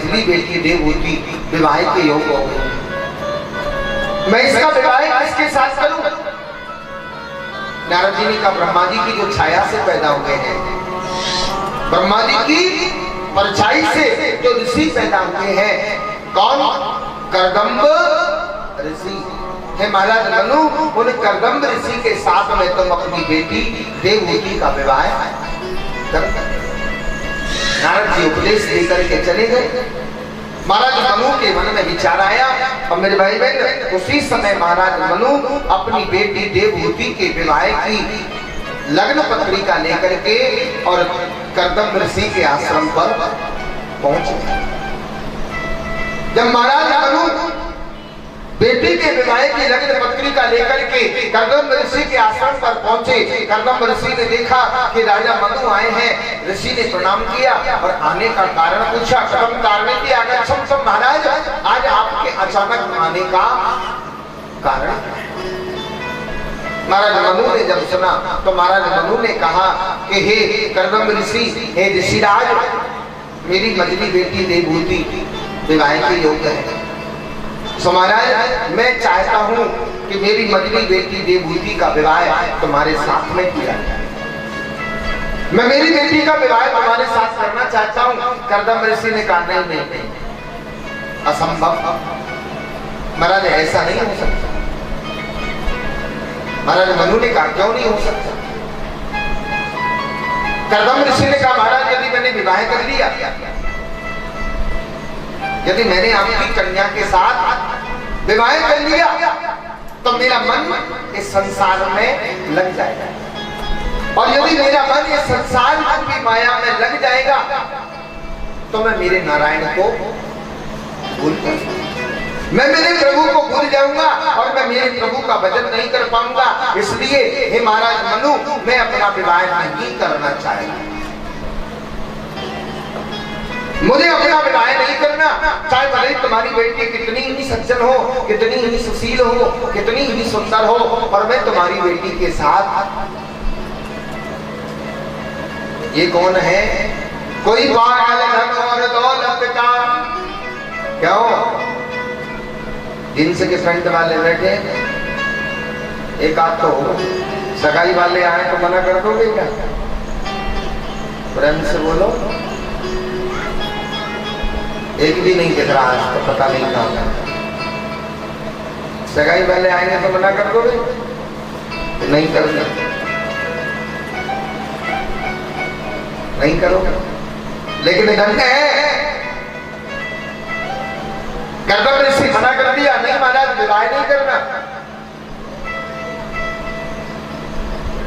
मछली बेटी देवहूति विवाह के योग हो गए। मैं इसका विवाह किसके साथ करूं? नारद जी ने कहा ब्रह्मा जी की जो छाया से पैदा हुए हैं, ब्रह्मा जी की परछाई से जो ऋषि पैदा हुए हैं, कौन? करदम्ब ऋषि। हे महाराज मनु, उन करदम्ब ऋषि के साथ में तुम अपनी बेटी देवहूति का विवाह कर। नारद जी उपदेश देकर के चले गए। महाराज मनु के मन में विचार आया और मेरे भाई बहन उसी समय महाराज मनु अपनी बेटी देवहूति के विवाह की लग्न पत्रिका लेकर के और करदम्ब ऋषि के आश्रम पर पहुंचे। जब महाराज मनु बेटी के विवाह की लग्न पत्रिका लेकर के करदम्ब ऋषि के आश्रम पर पहुंचे, करदम्ब ऋषि ने देखा कि राजा मनु आए हैं। ऋषि ने प्रणाम किया और आने का कारण पूछा। कथम कारण की आगच्छम सब महाराज, आज आपके अचानक आने का कारण? महाराज मनु ने जब सुना तो महाराज मनु ने कहा कि हे करदम्ब ऋषि, हे ऋषिराज, मेरी मझली बेटी देवहूति विवाह के योग्य है। सो महाराज मैं चाहता हूं कि मेरी मझली बेटी देवहूति का विवाह तुम्हारे साथ में किया जाए। मैं मेरी बेटी का विवाह तुम्हारे साथ करना चाहता हूं। करदम्ब ऋषि ने कहा नहीं नहीं नहीं, असंभव। महाराज ऐसा नहीं हो सकता। महाराज मनु ने कहा क्यों नहीं हो सकता? करदम्ब ऋषि ने कहा महाराज यदि मैंने विवाह कर लिया, यदि मैंने आपकी कन्या के साथ विवाह कर लिया, तो मेरा मन इस संसार में लग जाएगा। और यदि मेरा मन इस संसार की माया में लग जाएगा तो मैं मेरे नारायण को भूल जाऊंगा, मैं मेरे प्रभु को भूल जाऊंगा और मैं मेरे प्रभु का भजन नहीं कर पाऊंगा। इसलिए हे महाराज मनु, मैं अपना विवाह नहीं करना चाहता। मुझे अपना विवाह नहीं करना, चाहे भले तुम्हारी बेटी कितनी ही सज्जन हो, कितनी ही सुशील हो, कितनी ही सुंदर हो, और मैं तुम्हारी बेटी के साथ। ये कौन है? कोई पागल धन और दौलत का। क्यों? जिनसे के फ्रंट वाले बैठे, एक आध तो सगाई वाले आए तो मना कर दोगे क्या? प्रेम से बोलो। एक भी नहीं दिख रहा आज तो, पता नहीं कहां। सगाई वाले आएंगे तो मना कर दोगे? नहीं करोगे? नहीं करोगे? लेकिन धन्य है करदम्ब ऋषि मना कर दिया, नहीं महाराज विवाह नहीं करना।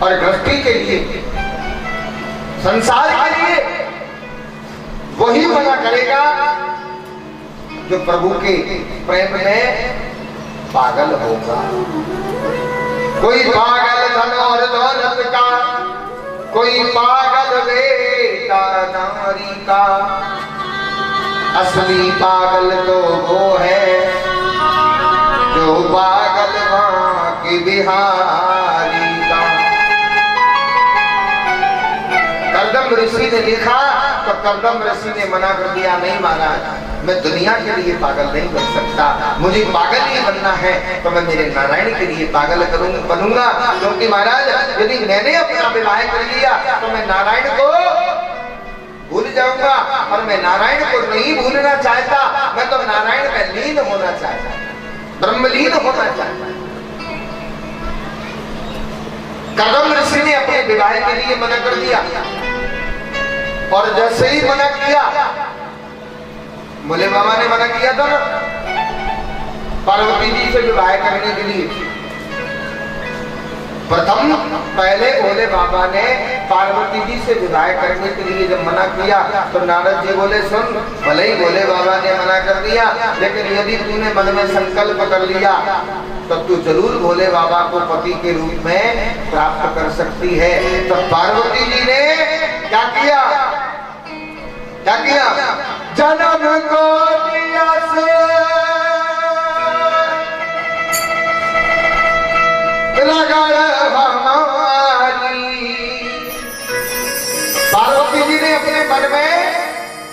और गृहस्थी के लिए, संसार के लिए वही मना करेगा जो प्रभु के प्रेम में पागल होगा। कोई पागल धन और दौलत का, कोई पागल बेटा नारी का, असली पागल तो वो है जो पागल मां की बिहारी का। करदम्ब ऋषि ने लिखा तो करदम्ब ऋषि ने मना कर दिया, नहीं महाराज मैं दुनिया के लिए पागल नहीं बन सकता, मुझे पागल ही बनना है तो मैं मेरे नारायण के लिए पागल बनूंगा। क्योंकि महाराज यदि मैंने अपना विवाह कर लिया तो मैं नारायण को भूल जाऊंगा, और मैं नारायण को नहीं भूलना चाहता। मैं तो नारायण में लीन होना चाहता, ब्रह्मलीन होना चाहता। करदम्ब ऋषि ने अपने विवाह के लिए मना कर दिया, और जैसे ही मना किया, भोले बाबा ने मना किया था ना पार्वती जी से विवाह करने के लिए। प्रथम पहले भोले बाबा ने पार्वती जी से विवाह करने के लिए जब मना किया तो नारद जी बोले सुन, भले ही भोले बाबा ने मना कर दिया, लेकिन यदि तूने मन में संकल्प कर लिया तो तू जरूर भोले बाबा को पति के रूप में प्राप्त कर सकती है। तो पार्वती जी ने क्या किया? क्या किया? जन्म को दिया से पार्वती जी ने अपने मन में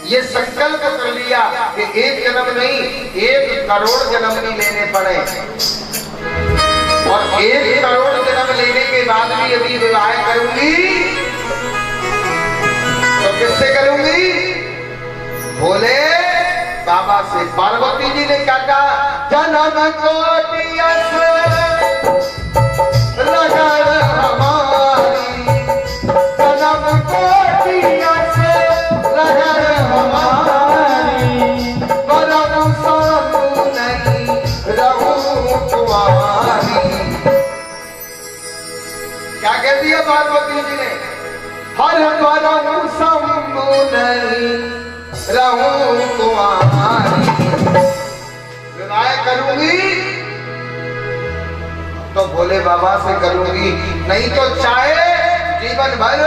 ये संकल्प कर लिया कि एक जन्म नहीं 1 करोड़ जन्म नहीं लेने पड़े, और 1 करोड़ जन्म लेने के बाद भी यदि विवाह करूंगी तो किससे करूंगी? भोले बाबा से। पार्वती जी ने क्या कहा? जन्म कोटि अस रगड़ हमारी, जन्म कोटि अस रगड़ हमारी, परम साधु नहीं रहूं कुंवारी। क्या कह दिया पार्वती जी ने? हर परम शंभु नहीं रहूं कुंवारी। विवाह करूंगी तो भोले बाबा से करूंगी, नहीं तो चाहे जीवन भर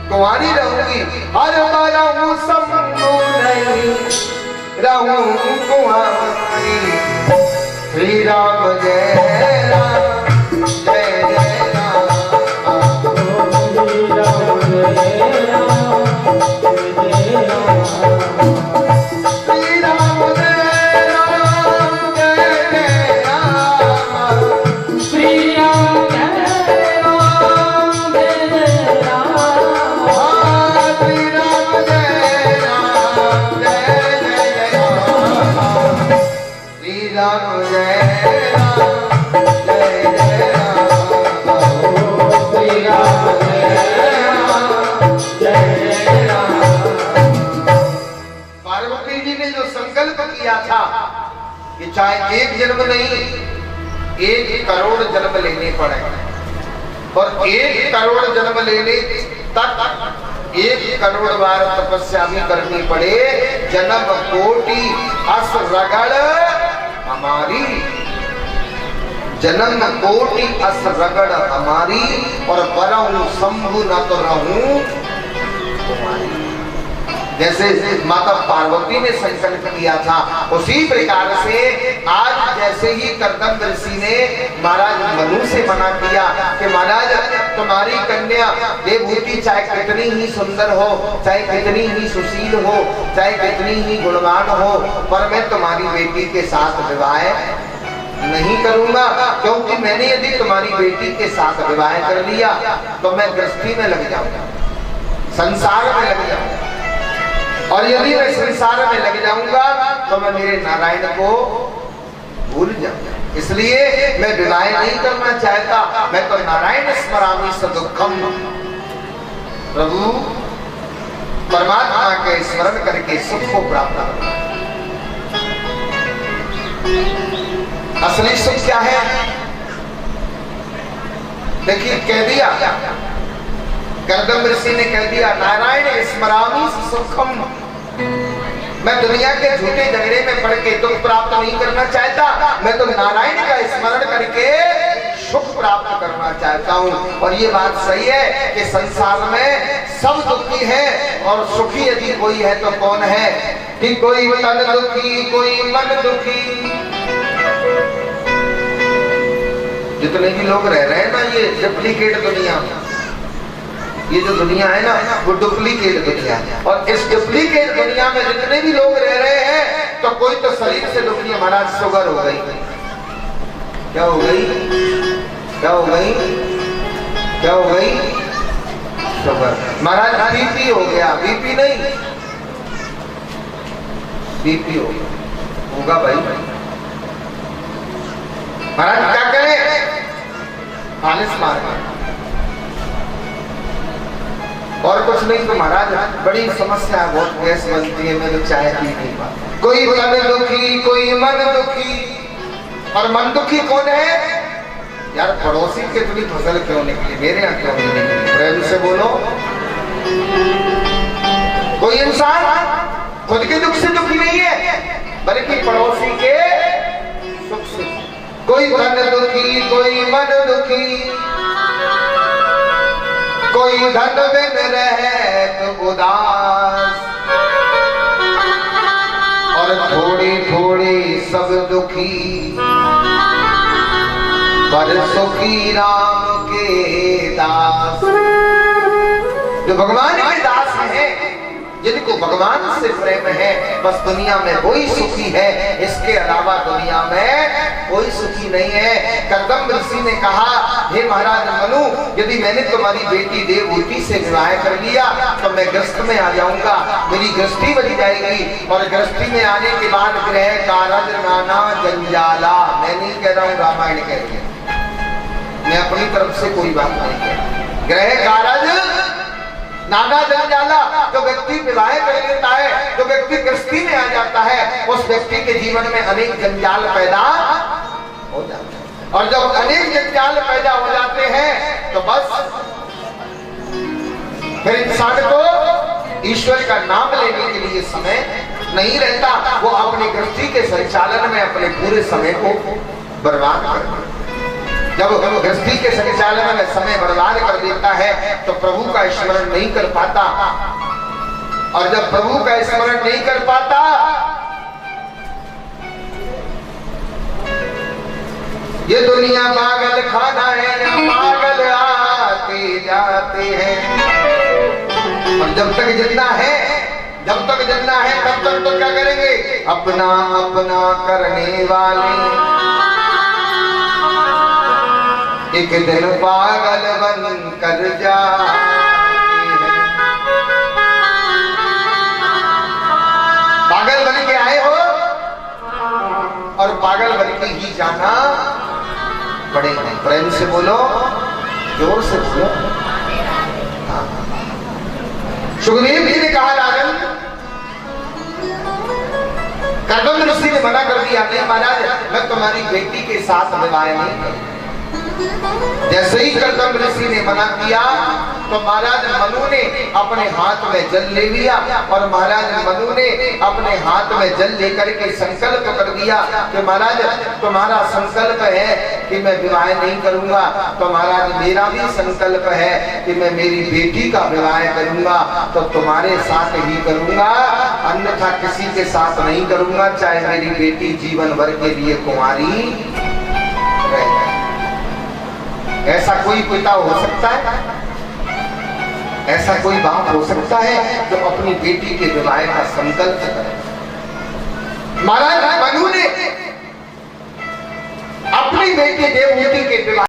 कुंवारी रहूंगी। हर परम शंभु नहीं रहूं कुंवारी। श्री राम जय राम जय जय राम, श्री राम जय राम जय राम, श्री राम जय राम जय जय राम, श्री राम जय राम जय जय राम, श्री राम जय राम जय जय राम, श्री राम जय राम जय जय राम, श्री राम जय राम जय जय राम। पार्वती जी ने जो संकल्प किया था कि चाहे 1 जन्म नहीं 1 करोड़ जन्म लेने पड़े, और 1 करोड़ जन्म लेने तक 1 करोड़ बार तपस्या भी करनी पड़े, जन्म कोटि अस रगड़ हमारी, जन्म कोटि अस रगड़ हमारी, और परम शंभु न तो रहूं तुम्हारी। जैसे माता पार्वती ने संकल्प किया था, उसी प्रकार से आज जैसे ही कर्दम ऋषि ने महाराज मनु से मना किया कि महाराज तुम्हारी कन्या देवभूति चाहे कितनी ही सुंदर हो, चाहे कितनी ही सुशील हो, चाहे कितनी ही गुणवान हो, पर मैं तुम्हारी बेटी के साथ विवाह नहीं करूंगा, क्योंकि मैंने यदि तुम्हारी बेटी के साथ विवाह कर लिया तो मैं गृहस्थी में लग जाऊंगा, संसार में लग जाऊंगा, और यदि मैं संसार में लग जाऊंगा तो मैं मेरे नारायण को भूल जाऊंगा। इसलिए मैं विवाह नहीं करना चाहता, मैं तो नारायण स्मरामि सदुखम, प्रभु परमात्मा के स्मरण करके सुख को प्राप्त करना। असली सुख क्या है? देखिए कह दिया, कर्दम ऋषि ने कह दिया नारायण स्मरामि सुखम, मैं दुनिया के झूठे झगड़े में पड़ के दुख प्राप्त नहीं करना चाहता, मैं तो नारायण का स्मरण करके सुख प्राप्त करना चाहता हूँ। और ये बात सही है कि संसार में सब दुखी है, और सुखी यदि कोई है तो कौन है? कि कोई तन दुखी कोई मन दुखी। जितने भी लोग रह रहे हैं ना ये डुप्लीकेट दुनिया, ये जो दुनिया है ना वो डुप्लीकेट दुनिया है, और इस डुप्लीकेट दुनिया में जितने भी लोग रह रहे हैं तो कोई तो शरीर से दुखी है। महाराज शुगर हो गई, क्या हो गई? क्या हो गई? क्या हो गई? शुगर। महाराज बीपी हो गया, बीपी नहीं बीपी होगा भाई। महाराज क्या करें? फालिस मार, और कुछ नहीं तो महाराज बड़ी समस्या है, बहुत गैस बनती है, मैं तो चाय पी नहीं पाता। कोई तन दुखी कोई मन दुखी, और मन दुखी कौन है? यार पड़ोसी के तुझी फसल क्यों निकली, मेरे यहाँ क्यों नहीं निकली? प्रेम से बोलो। कोई इंसान खुद के दुख से दुखी नहीं है, बल्कि पड़ोसी के सुख से। कोई तन दुखी कोई मन दुखी, कोई धन बिन रहे तो उदास, और थोड़ी थोड़ी सब दुखी, पर सुखी राम के दास। जो भगवान के दास हैं, जिनको भगवान से प्रेम है, बस दुनिया में वही सुखी है, इसके अलावा दुनिया में कोई सुखी नहीं है। कर्दम ऋषि ने कहा, हे महाराज मनु, यदि मैंने तुम्हारी बेटी देवहूति से विवाह कर लिया तो मैं ग्रस्त में आ जाऊंगा, मेरी गृहस्थी बन जाएगी। और गृहस्थी में आने के बाद ग्रह कारज नाना जंजाला, मैं नहीं कह रहा हूँ, रामायण कह रही है, मैं अपनी तरफ से कोई बात नहीं कह रहा। ग्रह कारज नाना जंजाला, जो व्यक्ति विवाह कर लेता है, जो व्यक्ति गृहस्थी में आ जाता है, उस व्यक्ति के जीवन में अनेक जंजाल पैदा हो जाते हैं। और जब अनेक जंजाल पैदा हो जाते हैं तो बस फिर इंसान को ईश्वर का नाम लेने के लिए समय नहीं रहता, वो अपनी गृहस्थी के संचालन में अपने पूरे समय को बर्बाद कर देता है। जब गृहस्थी के संचालन में समय बर्बाद कर देता है तो प्रभु का स्मरण नहीं कर पाता, और जब प्रभु का स्मरण नहीं कर पाता ये दुनिया पागल खाना है, यहाँ पागल आते जाते हैं। और जब तक जिंदा है, जब तक जिंदा है तब तक तो क्या करेंगे, अपना अपना करने वाले एक दिन पागल बन कर जाते हैं। पागल बन के आए हो और पागल बन के ही जाना पड़ेगा। प्रेम से बोलो, जोर से बोलो। सुखदेव जी ने कहा, राजन, कर्दम ऋषि ने मना कर दिया, नहीं महाराज मैं तुम्हारी बेटी के साथ विवाह नहीं करूंगा। जैसे ही कर्दम ऋषि ने मना किया तो महाराज मनु ने अपने हाथ में जल ले लिया, और महाराज मनु ने अपने हाथ में जल लेकर के संकल्प कर दिया कि महाराज तुम्हारा संकल्प है कि मैं विवाह नहीं करूंगा, तो महाराज मेरा भी संकल्प है कि मैं मेरी बेटी का विवाह करूंगा, तो तुम्हारे साथ ही करूंगा, अन्यथा किसी के साथ नहीं करूंगा, चाहे मेरी बेटी जीवन भर के लिए कुंवारी रह जाए। ऐसा कोई पिता हो सकता है, ऐसा कोई बाप हो सकता है जो अपनी बेटी के विवाह का संकल्प करे। महाराज मनु ने अपनी बेटी देवहूति के विवाह